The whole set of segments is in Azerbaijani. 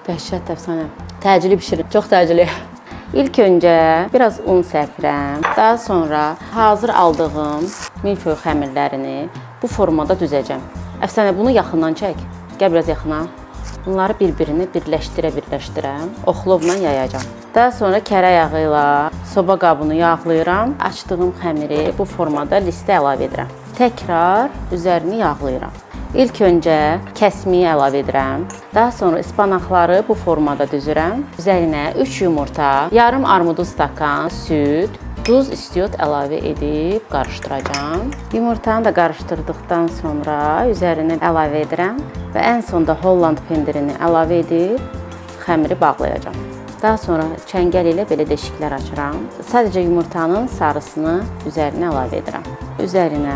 Dəhşət əfsanə. Təcili bişirin, çox təcili. İlk öncə biraz un səpirəm. Daha sonra hazır aldığım milföy xəmirlərini bu formada düzəcəm. Əfsanə, bunu yaxından çək. Gəl biraz yaxına. Bunları bir-birini birləşdirə oxlovla yayacam. Daha sonra kərə yağı ilə soba qabını yağlayıram. Açdığım xəmiri bu formada listə əlavə edirəm. Təkrar üzərini yağlayıram. İlk öncə kəsmiyi əlavə edirəm. Daha sonra ıspanaqları bu formada düzürəm. Üzərinə 3 yumurta, yarım armudu stakan süd, duz, istiot əlavə edib qarışdıracağam. Yumurtanı da qarışdırdıqdan sonra üzərinə əlavə edirəm və ən sonda Holland pendirini əlavə edib xəmiri bağlayacağam. Daha sonra çəngəl ilə belə deşiklər açıram. Sadəcə yumurtanın sarısını üzərinə əlavə edirəm. Üzərinə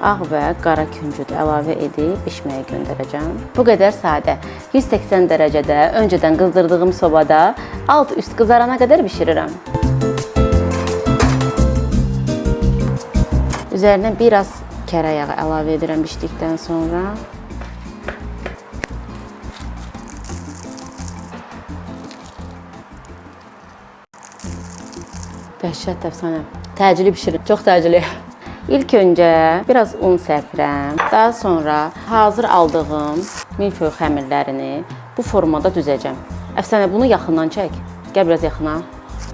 ağ və qara küncüd əlavə edib bişməyə göndərəcəm. Bu qədər sadə. 180 dərəcədə öncədən qızdırdığım sobada alt-üst qızarana qədər bişirirəm. Üzərinə biraz kərə yağı əlavə edirəm bişdikdən sonra. Dəhşət əfsanə. Təcili bişirin, çox təcili. İlk öncə biraz un səpirəm. Daha sonra hazır aldığım milföy xəmirlərini bu formada düzəcəm. Əfsanə, bunu yaxından çək. Gəl biraz yaxına.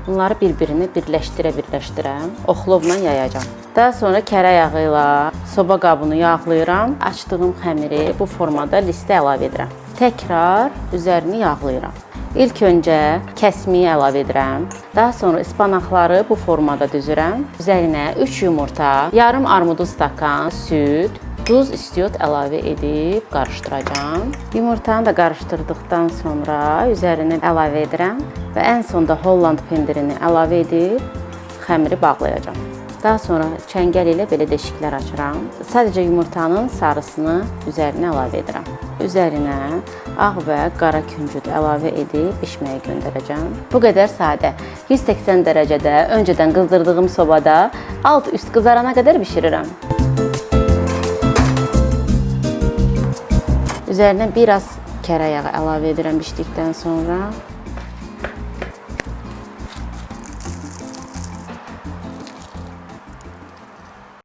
Bunları bir-birini birləşdirə oxlovla yayacam. Daha sonra kərə yağı ilə soba qabını yağlayıram. Açdığım xəmiri bu formada listə əlavə edirəm. Təkrar üzərini yağlayıram. İlk öncə kəsmiyi əlavə edirəm. Daha sonra ıspanaqları bu formada düzürəm. Üzərinə 3 yumurta, yarım armudu stakan süd, duz, istiot əlavə edib qarışdıracağam. Yumurtanı da qarışdırdıqdan sonra üzərinə əlavə edirəm və ən sonda Holland pendirini əlavə edib xəmiri bağlayacağam. Daha sonra çəngəl ilə belə deşiklər açıram. Sadəcə yumurtanın sarısını üzərinə əlavə edirəm. Üzərinə ağ və qara küncüd əlavə edib bişməyə göndərəcəm. Bu qədər sadə. 180 dərəcədə öncədən qızdırdığım sobada alt-üst qızarana qədər bişirirəm. Üzərinə biraz kərə yağı əlavə edirəm bişdikdən sonra.